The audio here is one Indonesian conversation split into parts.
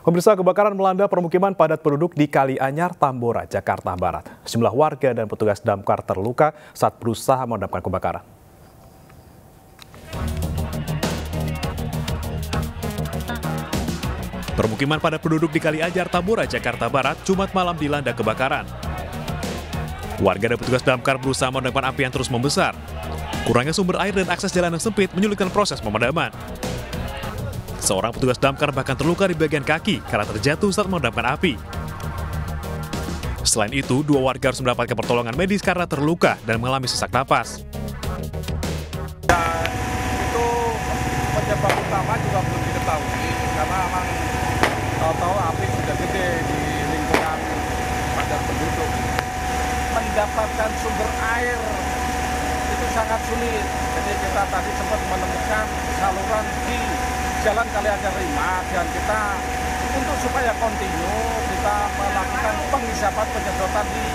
Pemirsa, kebakaran melanda permukiman padat penduduk di Kali Anyar, Tambora, Jakarta Barat. Sejumlah warga dan petugas damkar terluka saat berusaha memadamkan kebakaran. Permukiman padat penduduk di Kali Anyar, Tambora, Jakarta Barat, Jumat malam dilanda kebakaran. Warga dan petugas damkar berusaha memadamkan api yang terus membesar. Kurangnya sumber air dan akses jalan yang sempit menyulitkan proses pemadaman. Seorang petugas damkar bahkan terluka di bagian kaki karena terjatuh saat memadamkan api. Selain itu, dua warga harus mendapatkan pertolongan medis karena terluka dan mengalami sesak napas. Itu penyebab utama juga belum diketahui karena memang tahu-tahu api sudah gede di lingkungan padat penduduk. Mendapatkan sumber air itu sangat sulit. Jadi kita tadi sempat menemukan saluran di Jalan Kali Anyar 5 dan kita untuk supaya kontinu kita melakukan penghisapan penyedotan di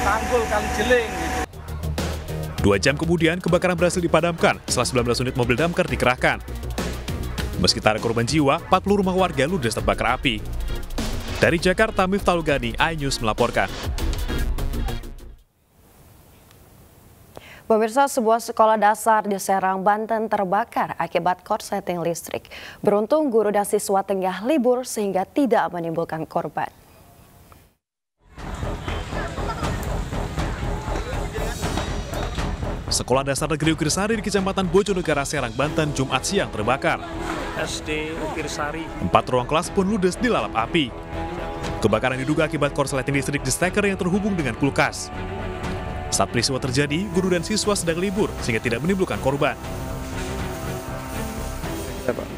tanggul Kali Jeling. 2 jam kemudian kebakaran berhasil dipadamkan setelah 19 unit mobil damkar dikerahkan. Meski tak ada korban jiwa, 40 rumah warga ludes terbakar api. Dari Jakarta, Miftahul Gani, iNews melaporkan. Pemirsa, sebuah sekolah dasar di Serang, Banten terbakar akibat korsleting listrik. Beruntung guru dan siswa tengah libur sehingga tidak menimbulkan korban. Sekolah dasar negeri Ukirsari di Kecamatan Bojonegara, Serang, Banten, Jumat siang terbakar. SD Ukirsari. 4 ruang kelas pun ludes dilalap api. Kebakaran diduga akibat korsleting listrik di steker yang terhubung dengan kulkas. Saat peristiwa terjadi, guru dan siswa sedang libur sehingga tidak menimbulkan korban.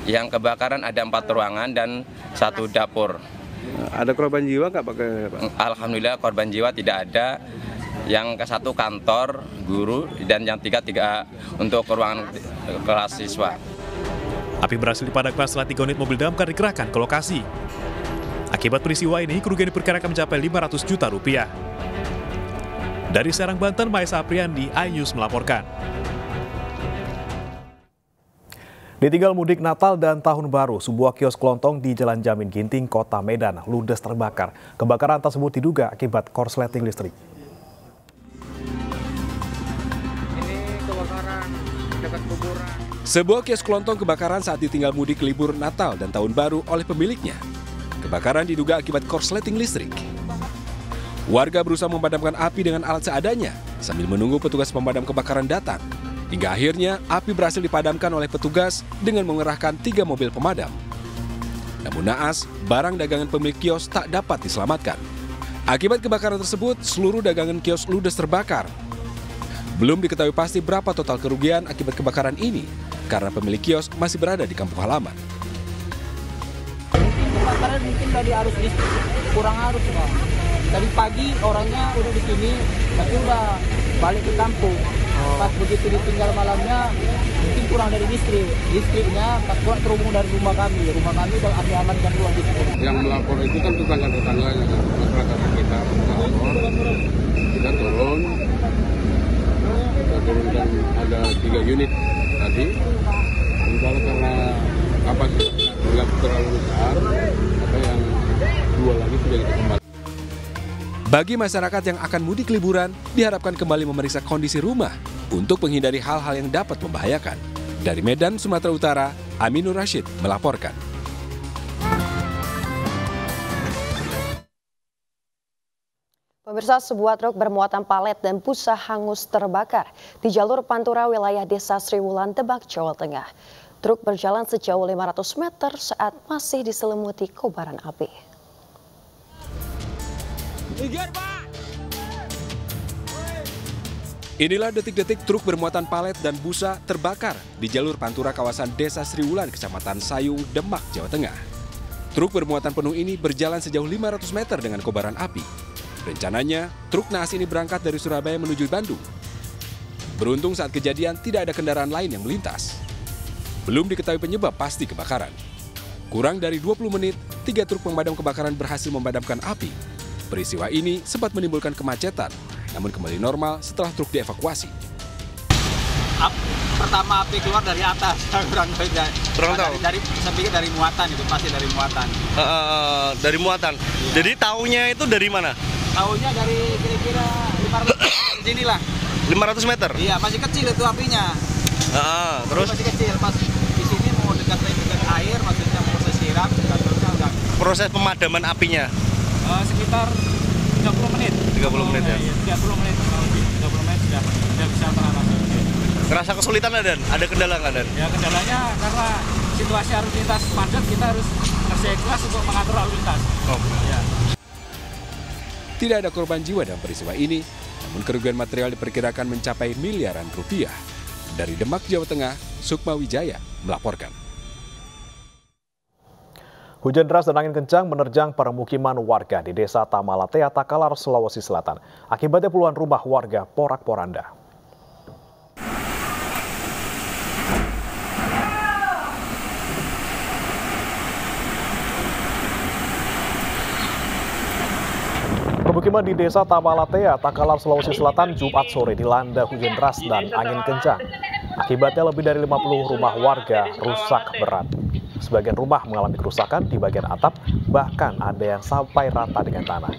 Yang kebakaran ada 4 ruangan dan 1 dapur. Ada korban jiwa nggak Pak? Alhamdulillah korban jiwa tidak ada. Yang ke 1 kantor, guru, dan yang 3 untuk ruangan kelas siswa. Api berhasil dipadamkan setelah 3 unit mobil damkar dikerahkan ke lokasi. Akibat peristiwa ini, kerugian diperkirakan mencapai 500 juta rupiah. Dari Serang, Banten, Maesa Apriandi, iNews melaporkan. Ditinggal mudik Natal dan Tahun Baru, sebuah kios kelontong di Jalan Jamin Ginting, Kota Medan, ludes terbakar. Kebakaran tersebut diduga akibat korsleting listrik. Ini kebakaran dekat kuburan. Sebuah kios kelontong kebakaran saat ditinggal mudik libur Natal dan Tahun Baru oleh pemiliknya. Kebakaran diduga akibat korsleting listrik. Warga berusaha memadamkan api dengan alat seadanya sambil menunggu petugas pemadam kebakaran datang. Hingga akhirnya api berhasil dipadamkan oleh petugas dengan mengerahkan 3 mobil pemadam. Namun naas, barang dagangan pemilik kios tak dapat diselamatkan. Akibat kebakaran tersebut, seluruh dagangan kios ludes terbakar. Belum diketahui pasti berapa total kerugian akibat kebakaran ini, karena pemilik kios masih berada di kampung halaman. Kebakaran mungkin dari arus listrik, kurang arus Pak. Tadi pagi orangnya udah di sini, tapi udah balik ke kampung. Pas begitu ditinggal malamnya, mungkin kurang dari listrik. Listriknya pas kurang terhubung dari rumah kami. Rumah kami udah kami amankan ruang listrik. Yang melapor itu kan tetangga-tetangganya, masyarakat kita melapor. Kita turunkan ada 3 unit tadi. Sementara karena kapasitasnya nggak terlalu besar, maka yang 2 lagi sudah kita kembali. Bagi masyarakat yang akan mudik liburan, diharapkan kembali memeriksa kondisi rumah untuk menghindari hal-hal yang dapat membahayakan. Dari Medan, Sumatera Utara, Aminur Rashid melaporkan. Pemirsa, sebuah truk bermuatan palet dan busa hangus terbakar di jalur Pantura wilayah Desa Sriwulan, Demak, Jawa Tengah. Truk berjalan sejauh 500 meter saat masih diselimuti kobaran api. Inilah detik-detik truk bermuatan palet dan busa terbakar di jalur Pantura kawasan Desa Sriwulan, Kecamatan Sayung, Demak, Jawa Tengah. Truk bermuatan penuh ini berjalan sejauh 500 meter dengan kobaran api. Rencananya, truk naas ini berangkat dari Surabaya menuju Bandung. Beruntung saat kejadian tidak ada kendaraan lain yang melintas. Belum diketahui penyebab pasti kebakaran. Kurang dari 20 menit, 3 truk pemadam kebakaran berhasil memadamkan api. Peristiwa ini sempat menimbulkan kemacetan, namun kembali normal setelah truk dievakuasi. pertama api keluar dari atas. Kurang tahu. Saya pikir dari muatan itu, pasti dari muatan. Dari muatan. Iya. Jadi taunya itu dari mana? Taunya dari kira-kira 500 meter di sini lah. 500 meter? Iya, masih kecil itu apinya. Terus? Masih kecil, pas di sini mau dekat air, maksudnya mau sesiram, terusnya udah. Proses pemadaman apinya? Sekitar 30 menit. 30 menit ya? 30 menit, 30 menit sudah bisa terangkat. Ngerasa kesulitan nggak, Dan? Ada kendala nggak, Dan? Ya, kendalanya karena situasi arus lintas padat, kita harus kerja keras untuk mengatur lalu lintas. Ya. Tidak ada korban jiwa dalam peristiwa ini, namun kerugian material diperkirakan mencapai miliaran rupiah. Dari Demak, Jawa Tengah, Sukma Wijaya melaporkan. Hujan deras dan angin kencang menerjang permukiman warga di Desa Tamalatea, Takalar, Sulawesi Selatan. Akibatnya puluhan rumah warga porak-poranda. Permukiman di Desa Tamalatea, Takalar, Sulawesi Selatan, Jumat sore dilanda hujan deras dan angin kencang. Akibatnya lebih dari 50 rumah warga rusak berat. Sebagian rumah mengalami kerusakan di bagian atap, bahkan ada yang sampai rata dengan tanah.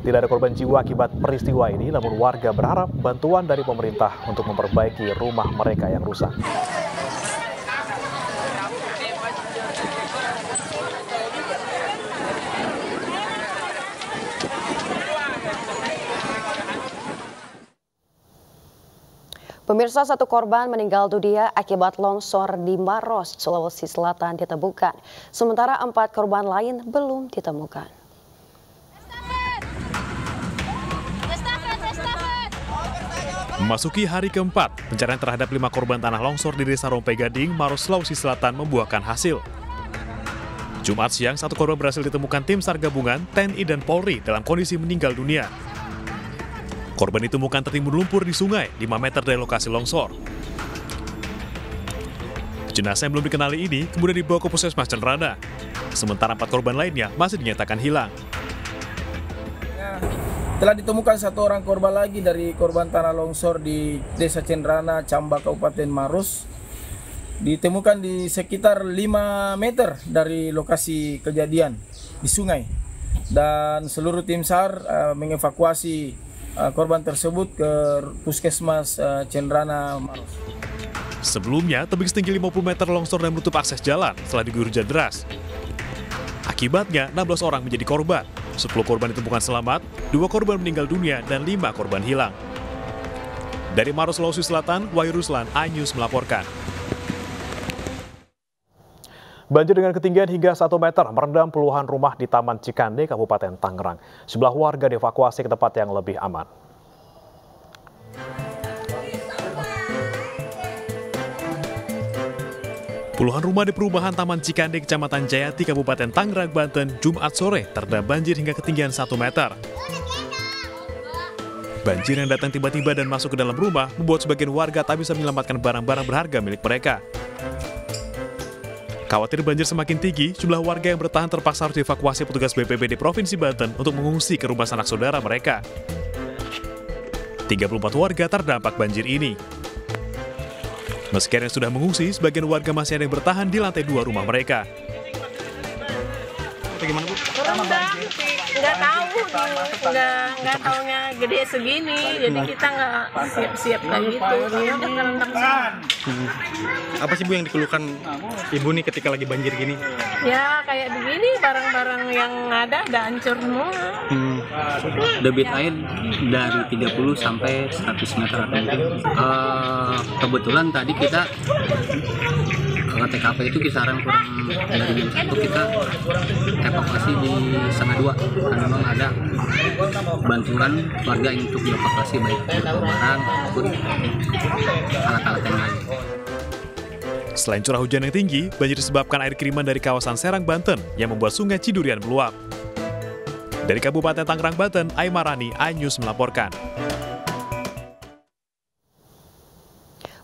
Tidak ada korban jiwa akibat peristiwa ini, namun warga berharap bantuan dari pemerintah untuk memperbaiki rumah mereka yang rusak. Pemirsa, satu korban meninggal dunia akibat longsor di Maros, Sulawesi Selatan ditemukan. Sementara 4 korban lain belum ditemukan. Memasuki hari keempat, pencarian terhadap 5 korban tanah longsor di Desa Rompe Gading, Maros, Sulawesi Selatan membuahkan hasil. Jumat siang, 1 korban berhasil ditemukan tim SAR gabungan, TNI dan Polri dalam kondisi meninggal dunia. Korban ditemukan tertimbun lumpur di sungai 5 meter dari lokasi longsor. Jenazah yang belum dikenali ini kemudian dibawa ke Puskesmas Cenrana. Sementara 4 korban lainnya masih dinyatakan hilang. Telah ditemukan 1 orang korban lagi dari korban tanah longsor di Desa Cenrana, Camba, Kabupaten Maros. Ditemukan di sekitar 5 meter dari lokasi kejadian di sungai. Dan seluruh tim SAR mengevakuasi korban tersebut ke Puskesmas Cenrana Maros. Sebelumnya, tebing setinggi 50 meter longsor dan menutup akses jalan setelah diguyur hujan deras. Akibatnya, 16 orang menjadi korban. 10 korban ditemukan selamat, 2 korban meninggal dunia, dan 5 korban hilang. Dari Maros, Sulawesi Selatan, Wahyu Ruslan, iNews melaporkan. Banjir dengan ketinggian hingga 1 meter merendam puluhan rumah di Taman Cikande, Kabupaten Tangerang. Sejumlah warga dievakuasi ke tempat yang lebih aman. Puluhan rumah di perumahan Taman Cikande, Kecamatan Jayati, Kabupaten Tangerang, Banten, Jumat sore terendam banjir hingga ketinggian 1 meter. Banjir yang datang tiba-tiba dan masuk ke dalam rumah membuat sebagian warga tak bisa menyelamatkan barang-barang berharga milik mereka. Khawatir banjir semakin tinggi, jumlah warga yang bertahan terpaksa harus dievakuasi petugas BPBD Provinsi Banten untuk mengungsi ke rumah sanak saudara mereka. 34 warga terdampak banjir ini. Meski yang sudah mengungsi, sebagian warga masih ada yang bertahan di lantai 2 rumah mereka. Bagaimana, Bu? Rendang, nggak tahu, nggak taunya gede segini, jadi kita nggak siap-siap kayak gitu. Ya udah kerendam semua. Apa sih, Bu, yang dikeluhkan Ibu nih ketika lagi banjir gini? Ya kayak begini, barang-barang yang ada udah hancur semua. Debit air dari 30 sampai 100 meter atau mungkin. Kebetulan tadi kita ke TKP itu kisaran kurang dari jam 1 kita evakuasi di setengah 2 karena memang ada bantuan warga untuk dievakuasi baik barang maupun alat-alat yang lain. Selain curah hujan yang tinggi, banjir disebabkan air kiriman dari kawasan Serang, Banten yang membuat sungai Cidurian meluap. Dari Kabupaten Tangerang, Banten, Aimarani, iNews melaporkan.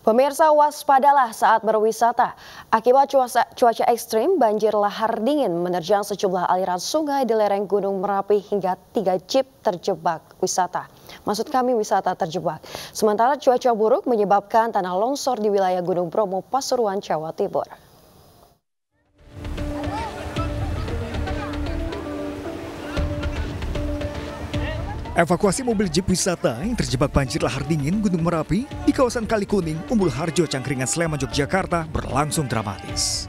Pemirsa, waspadalah saat berwisata. Akibat cuaca ekstrim, banjir lahar dingin menerjang sejumlah aliran sungai di lereng Gunung Merapi hingga 3 jeep terjebak wisata. maksud kami wisata terjebak. Sementara cuaca buruk menyebabkan tanah longsor di wilayah Gunung Bromo, Pasuruan, Jawa Timur. Evakuasi mobil jeep wisata yang terjebak banjir lahar dingin Gunung Merapi di kawasan Kali Kuning, Umbul Harjo, Cangkringan, Sleman, Yogyakarta berlangsung dramatis.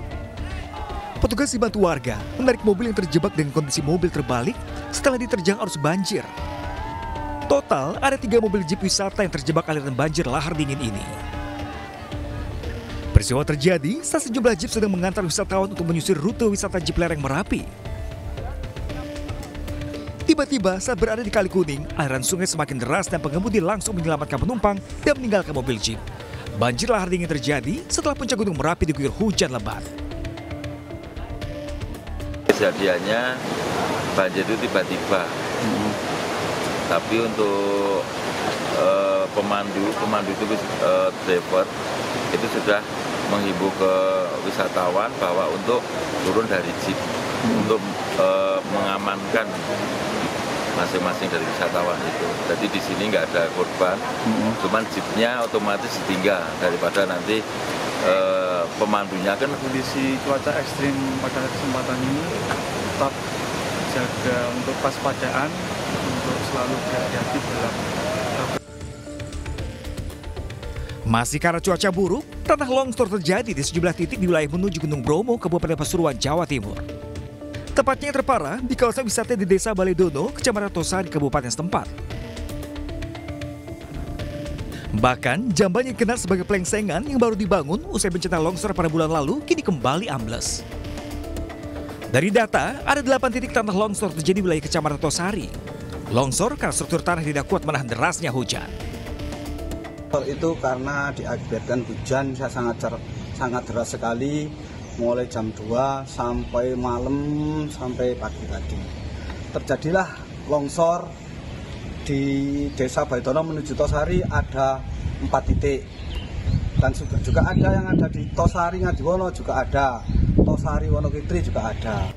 Petugas dibantu warga menarik mobil yang terjebak dengan kondisi mobil terbalik setelah diterjang arus banjir. Total ada 3 mobil jeep wisata yang terjebak aliran banjir lahar dingin ini. Peristiwa terjadi saat sejumlah jeep sedang mengantar wisatawan untuk menyusur rute wisata jeep lereng Merapi. Tiba-tiba saat berada di Kali Kuning, aliran sungai semakin deras dan pengemudi langsung menyelamatkan penumpang dan meninggalkan mobil jeep. Banjir lahar dingin terjadi setelah puncak Gunung Merapi diguyur hujan lebat. Kejadiannya banjir itu tiba-tiba. Tapi untuk pemandu itu driver itu sudah menghimbau ke wisatawan bahwa untuk turun dari jeep untuk mengamankan masing-masing dari wisatawan itu. Jadi di sini nggak ada korban, cuman jeepnya otomatis ditinggal daripada nanti pemandunya kan. Kondisi cuaca ekstrim pada kesempatan ini tetap jaga untuk waspadaan, untuk selalu berhati-hati dalam. Masih karena cuaca buruk, tanah longsor terjadi di sejumlah titik di wilayah menuju Gunung Bromo, Kabupaten Pasuruan, Jawa Timur. Tepatnya yang terparah di kawasan wisata di Desa Baledono, Kecamatan Tosari, Kabupaten setempat. Bahkan jamban yang dikenal sebagai pelengsengan yang baru dibangun usai bencana longsor pada bulan lalu kini kembali ambles. Dari data, ada 8 titik tanah longsor terjadi di wilayah Kecamatan Tosari. Longsor karena struktur tanah tidak kuat menahan derasnya hujan. Itu karena diakibatkan hujan sangat deras sekali, mulai jam 2 sampai malam sampai pagi tadi. Terjadilah longsor di Desa Baledono menuju Tosari ada 4 titik. Dan juga ada yang ada di Tosari Ngadiwono juga ada. Tosari Wonokitri juga ada.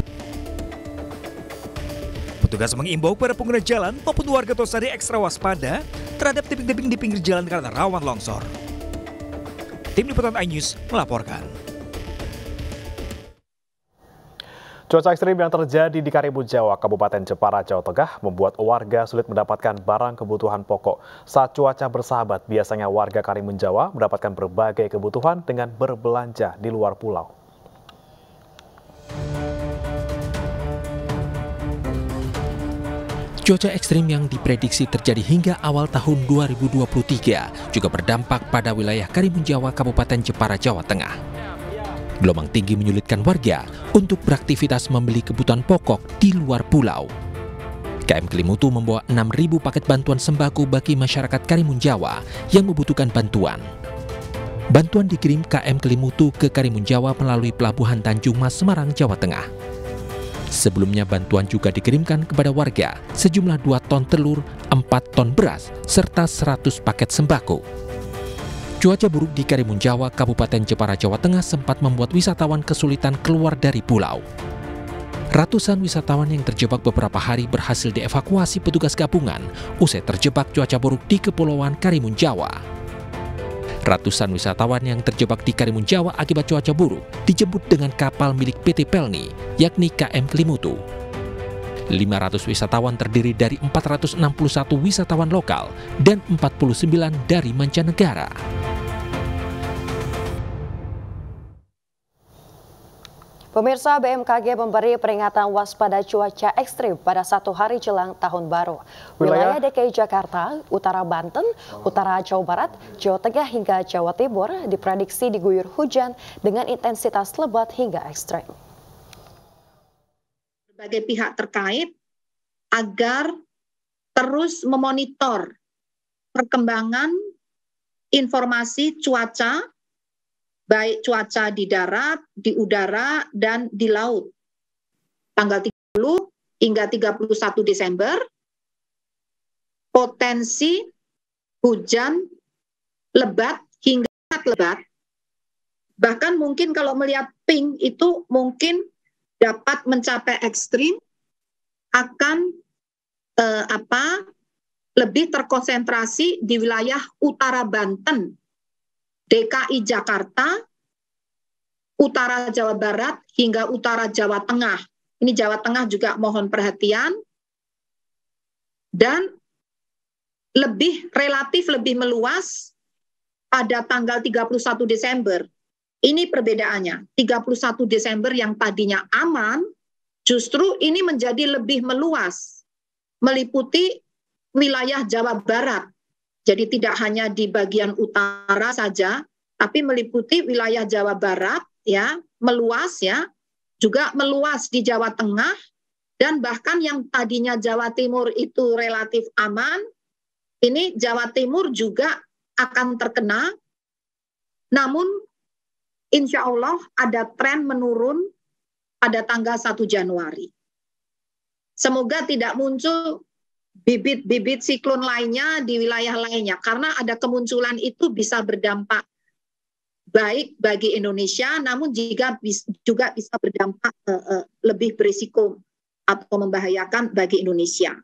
Petugas mengimbau para pengguna jalan maupun warga Tosari ekstra waspada terhadap tebing-tebing di pinggir jalan karena rawan longsor. Tim Liputan iNews melaporkan. Cuaca ekstrim yang terjadi di Karimun Jawa, Kabupaten Jepara, Jawa Tengah membuat warga sulit mendapatkan barang kebutuhan pokok. Saat cuaca bersahabat, biasanya warga Karimun Jawa mendapatkan berbagai kebutuhan dengan berbelanja di luar pulau. Cuaca ekstrim yang diprediksi terjadi hingga awal tahun 2023 juga berdampak pada wilayah Karimun Jawa, Kabupaten Jepara, Jawa Tengah. Gelombang tinggi menyulitkan warga untuk beraktivitas membeli kebutuhan pokok di luar pulau. KM Kelimutu membawa 6.000 paket bantuan sembako bagi masyarakat Karimun Jawa yang membutuhkan bantuan. Bantuan dikirim KM Kelimutu ke Karimun Jawa melalui Pelabuhan Tanjung Mas, Semarang, Jawa Tengah. Sebelumnya bantuan juga dikirimkan kepada warga sejumlah 2 ton telur, 4 ton beras, serta 100 paket sembako. Cuaca buruk di Karimun Jawa, Kabupaten Jepara, Jawa Tengah sempat membuat wisatawan kesulitan keluar dari pulau. Ratusan wisatawan yang terjebak beberapa hari berhasil dievakuasi petugas gabungan usai terjebak cuaca buruk di Kepulauan Karimun Jawa. Ratusan wisatawan yang terjebak di Karimun Jawa akibat cuaca buruk dijemput dengan kapal milik PT Pelni, yakni KM Kelimutu. 500 wisatawan terdiri dari 461 wisatawan lokal dan 49 dari mancanegara. Pemirsa, BMKG memberi peringatan waspada cuaca ekstrim pada 1 hari jelang Tahun Baru. Wilayah DKI Jakarta, Utara Banten, Utara Jawa Barat, Jawa Tengah hingga Jawa Timur diprediksi diguyur hujan dengan intensitas lebat hingga ekstrim. Berbagai pihak terkait agar terus memonitor perkembangan informasi cuaca, baik cuaca di darat, di udara, dan di laut. Tanggal 30 hingga 31 Desember, potensi hujan lebat hingga sangat lebat. Bahkan mungkin kalau melihat pink itu mungkin dapat mencapai ekstrim, akan lebih terkonsentrasi di wilayah utara Banten, DKI Jakarta, utara Jawa Barat, hingga utara Jawa Tengah. Ini Jawa Tengah juga mohon perhatian. Dan relatif lebih meluas pada tanggal 31 Desember. Ini perbedaannya. 31 Desember yang tadinya aman, justru ini menjadi lebih meluas, meliputi wilayah Jawa Barat. Jadi tidak hanya di bagian utara saja, tapi meliputi wilayah Jawa Barat, ya, meluas ya, juga meluas di Jawa Tengah, dan bahkan yang tadinya Jawa Timur itu relatif aman, ini Jawa Timur juga akan terkena, namun insya Allah ada tren menurun pada tanggal 1 Januari. Semoga tidak muncul bibit-bibit siklon lainnya di wilayah lainnya, karena ada kemunculan itu bisa berdampak baik bagi Indonesia, namun juga bisa berdampak lebih berisiko atau membahayakan bagi Indonesia.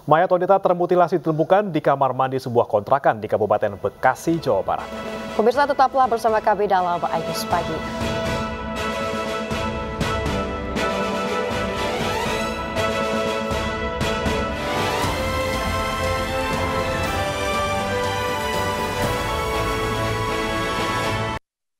Mayat wanita termutilasi ditemukan di kamar mandi sebuah kontrakan di Kabupaten Bekasi, Jawa Barat. Pemirsa, tetaplah bersama kami dalam Ais Pagi.